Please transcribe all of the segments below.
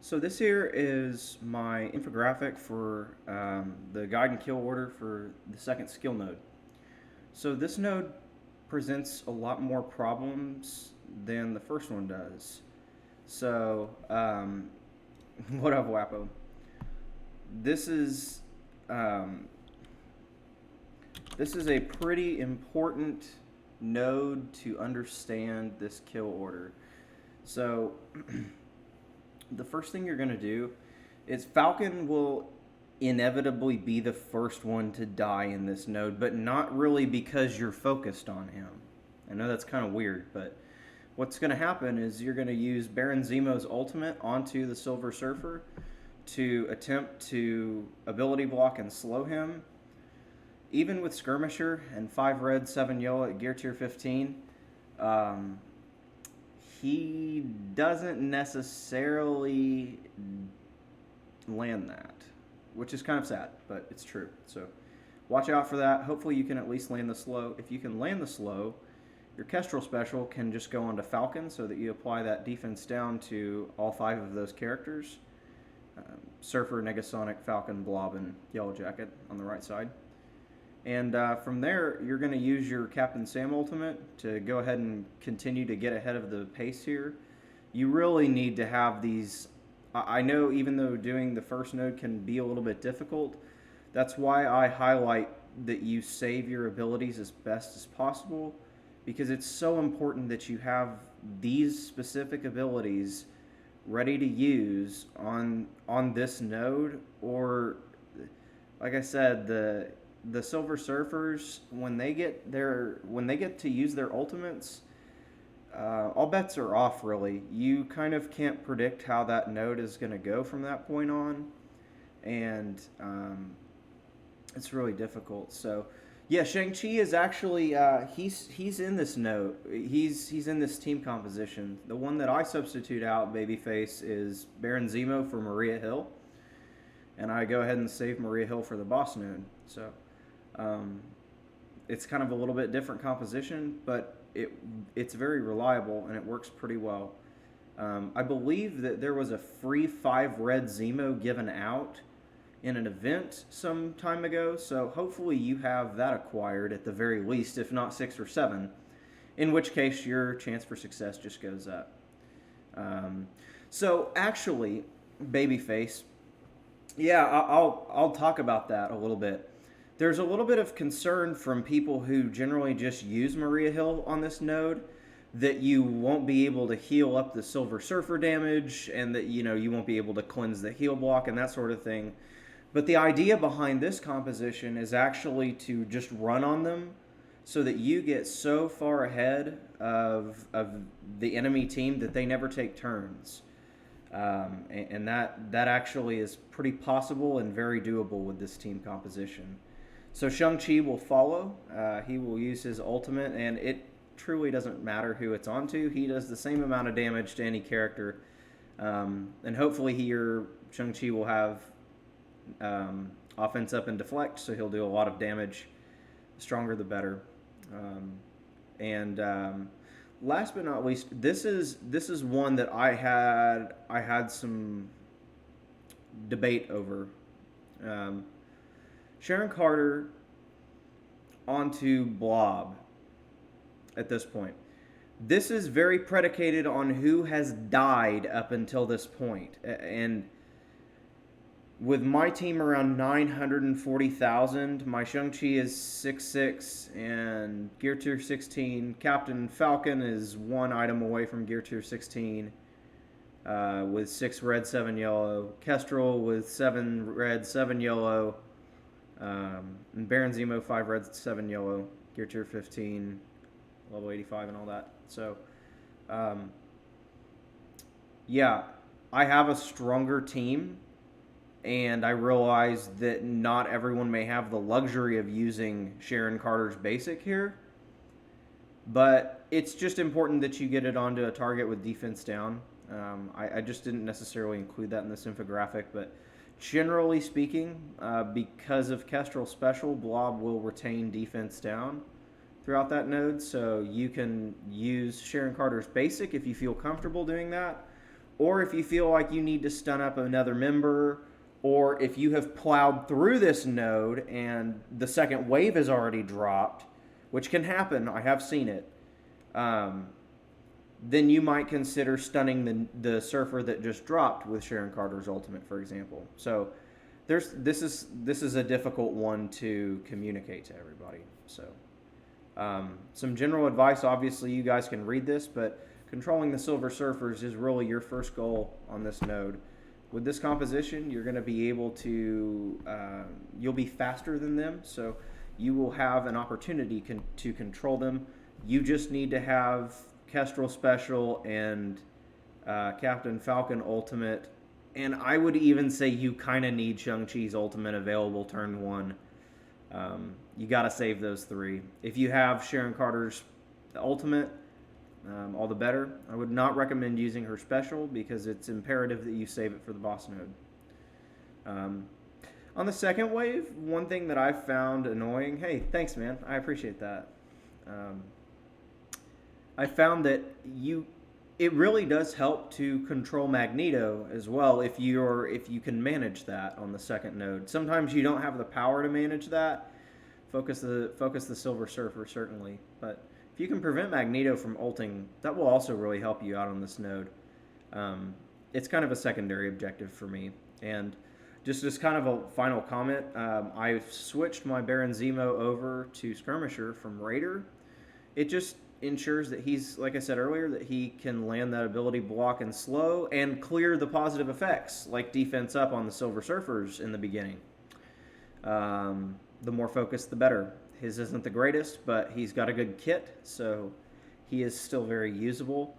So this here is my infographic for the guide and kill order for the second skill node. So this node presents a lot more problems than the first one does. So what up, Wapo? This is um, this is a pretty important node to understand this kill order. So the first thing you're going to do is Falcon will inevitably be the first one to die in this node, but not really because you're focused on him. I know that's kind of weird, but what's going to happen is you're going to use Baron Zemo's ultimate onto the Silver Surfer to attempt to ability block and slow him. Even with Skirmisher and 5 red, 7 yellow at gear tier 15, he doesn't necessarily land that, which is kind of sad, but it's true. So watch out for that. Hopefully you can at least land the slow. If you can land the slow, your Kestrel special can just go onto Falcon so that you apply that defense down to all 5 of those characters. Surfer, Negasonic, Falcon, Blob, and Yellow Jacket on the right side. And from there, you're going to use your Captain Sam ultimate to go ahead and continue to get ahead of the pace here. You really need to have these. I know even though doing the first node can be a little bit difficult, that's why I highlight that you save your abilities as best as possible, because it's so important that you have these specific abilities ready to use on this node, or like I said, the Silver Surfers, when they get to use their ultimates, all bets are off. Really, you kind of can't predict how that node is going to go from that point on, and it's really difficult. So, yeah, Shang-Chi is actually he's in this node. He's in this team composition. The one that I substitute out, babyface, is Baron Zemo for Maria Hill, and I go ahead and save Maria Hill for the boss node. So. It's kind of a little bit different composition, but it's very reliable and it works pretty well. I believe that there was a free 5 red Zemo given out in an event some time ago, so hopefully you have that acquired at the very least, if not 6 or 7, in which case your chance for success just goes up. So actually, babyface, yeah, I'll talk about that a little bit. There's a little bit of concern from people who generally just use Maria Hill on this node that you won't be able to heal up the Silver Surfer damage, and that you won't be able to cleanse the heal block and that sort of thing. But the idea behind this composition is actually to just run on them so that you get so far ahead of the enemy team that they never take turns. And that actually is pretty possible and very doable with this team composition. So Shang-Chi will follow. He will use his ultimate, and it truly doesn't matter who it's onto. He does the same amount of damage to any character. And hopefully Shang-Chi will have offense up and deflect, so he'll do a lot of damage. The stronger the better. Last but not least, this is one that I had some debate over. Sharon Carter onto Blob at this point. This is very predicated on who has died up until this point. And with my team around 940,000, my Shang-Chi is 6'6", and Gear Tier 16. Captain Falcon is 1 item away from Gear Tier 16 with 6 red, 7 yellow. Kestrel with 7 red, 7 yellow. And Baron Zemo 5 red, 7 yellow, Gear Tier 15, level 85 and all that. So, yeah, I have a stronger team, and I realize that not everyone may have the luxury of using Sharon Carter's basic here, but it's just important that you get it onto a target with defense down. I just didn't necessarily include that in this infographic, but generally speaking, because of Kestrel Special, Blob will retain defense down throughout that node, so you can use Sharon Carter's basic if you feel comfortable doing that, or if you feel like you need to stun up another member, or if you have plowed through this node and the second wave has already dropped, which can happen, I have seen it, then you might consider stunning the surfer that just dropped with Sharon Carter's ultimate, for example. So this is a difficult one to communicate to everybody. So some general advice, obviously you guys can read this, but controlling the Silver Surfers is really your first goal on this node. With this composition, you're going to be able to, you'll be faster than them, so you will have an opportunity to control them. You just need to have Kestrel Special and Captain Falcon Ultimate, and I would even say you kind of need Shang-Chi's Ultimate available turn 1. You got to save those 3. If you have Sharon Carter's Ultimate, all the better. I would not recommend using her special because it's imperative that you save it for the boss node. On the second wave, one thing that I found annoying, hey, thanks man, I appreciate that. I found that it really does help to control Magneto as well if you can manage that on the second node. Sometimes you don't have the power to manage that. Focus the Silver Surfer certainly, but if you can prevent Magneto from ulting, that will also really help you out on this node. It's kind of a secondary objective for me. And just kind of a final comment, I've switched my Baron Zemo over to Skirmisher from Raider. It just ensures that he's, like I said earlier, that he can land that ability block and slow and clear the positive effects, like defense up on the Silver Surfers in the beginning. The more focused, the better. His isn't the greatest, but he's got a good kit, so he is still very usable.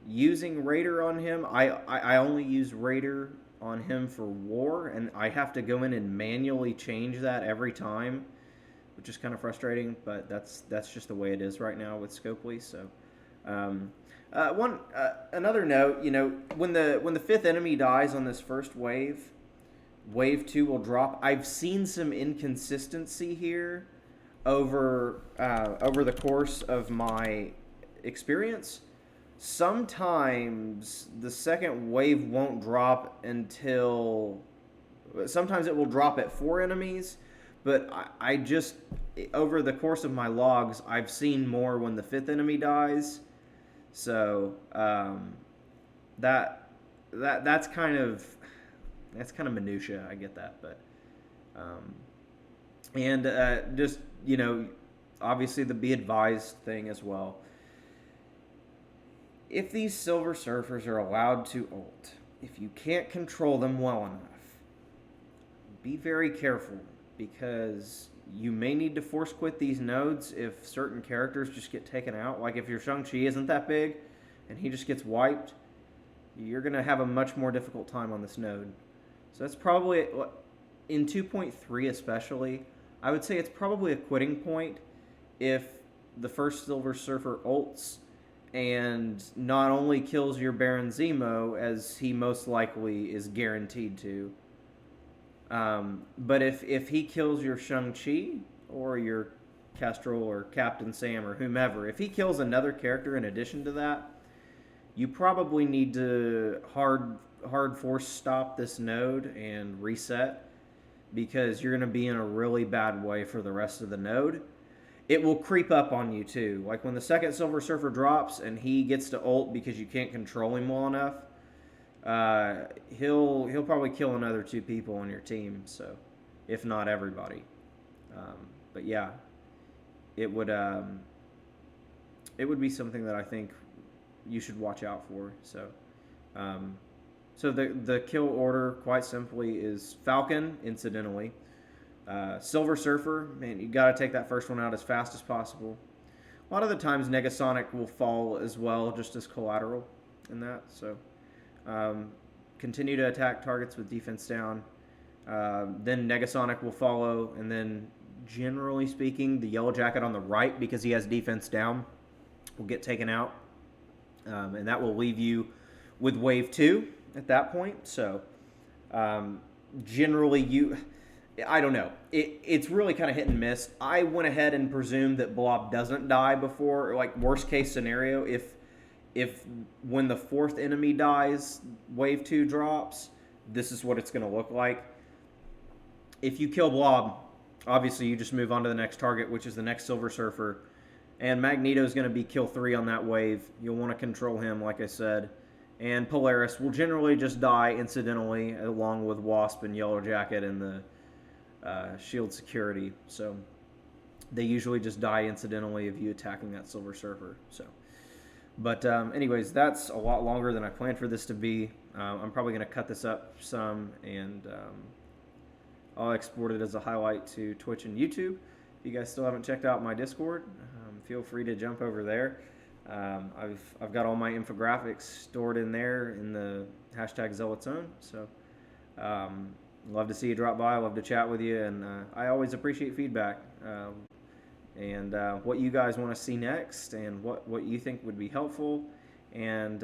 Using Raider on him, I only use Raider on him for war, and I have to go in and manually change that every time, which is kind of frustrating, but that's just the way it is right now with Scopely. So, another note, when the 5th enemy dies on this first wave, Wave 2 will drop. I've seen some inconsistency here over the course of my experience. Sometimes the second wave won't drop until... Sometimes it will drop at 4 enemies, but I just... Over the course of my logs, I've seen more when the 5th enemy dies. So, that's kind of... That's kind of minutia, I get that, but just obviously the be advised thing as well. If these Silver Surfers are allowed to ult, if you can't control them well enough, be very careful because you may need to force quit these nodes if certain characters just get taken out. Like if your Shang-Chi isn't that big and he just gets wiped, you're going to have a much more difficult time on this node. So that's probably, in 2.3 especially, I would say it's probably a quitting point if the first Silver Surfer ults and not only kills your Baron Zemo, as he most likely is guaranteed to, but if he kills your Shang-Chi or your Kestrel or Captain Sam or whomever, if he kills another character in addition to that, you probably need to hard force stop this node and reset because you're going to be in a really bad way for the rest of the node. It will creep up on you too. Like when the second Silver Surfer drops and he gets to ult because you can't control him well enough, he'll probably kill another 2 people on your team. So, if not everybody, but yeah, it would be something that I think you should watch out for. So, so the kill order, quite simply, is Falcon, incidentally. Silver Surfer, man, you got to take that first one out as fast as possible. A lot of the times, Negasonic will fall as well, just as collateral in that. So, continue to attack targets with defense down. Then Negasonic will follow, and then, generally speaking, the Yellow Jacket on the right, because he has defense down, will get taken out. And that will leave you with Wave 2 at that point. So, generally, I don't know. It's really kind of hit and miss. I went ahead and presumed that Blob doesn't die before, like worst case scenario, if when the fourth enemy dies, wave 2 drops, this is what it's going to look like. If you kill Blob, obviously you just move on to the next target, which is the next Silver Surfer. And Magneto is going to be kill 3 on that wave. You'll want to control him, like I said. And Polaris will generally just die incidentally, along with Wasp and Yellow Jacket and the Shield security. So they usually just die incidentally of you attacking that Silver Surfer. So, but anyways, that's a lot longer than I planned for this to be. I'm probably going to cut this up some, and I'll export it as a highlight to Twitch and YouTube. If you guys still haven't checked out my Discord, feel free to jump over there. I've got all my infographics stored in there in the hashtag Zealotzone. So love to see you drop by. Love to chat with you, and I always appreciate feedback and what you guys want to see next, and what you think would be helpful, and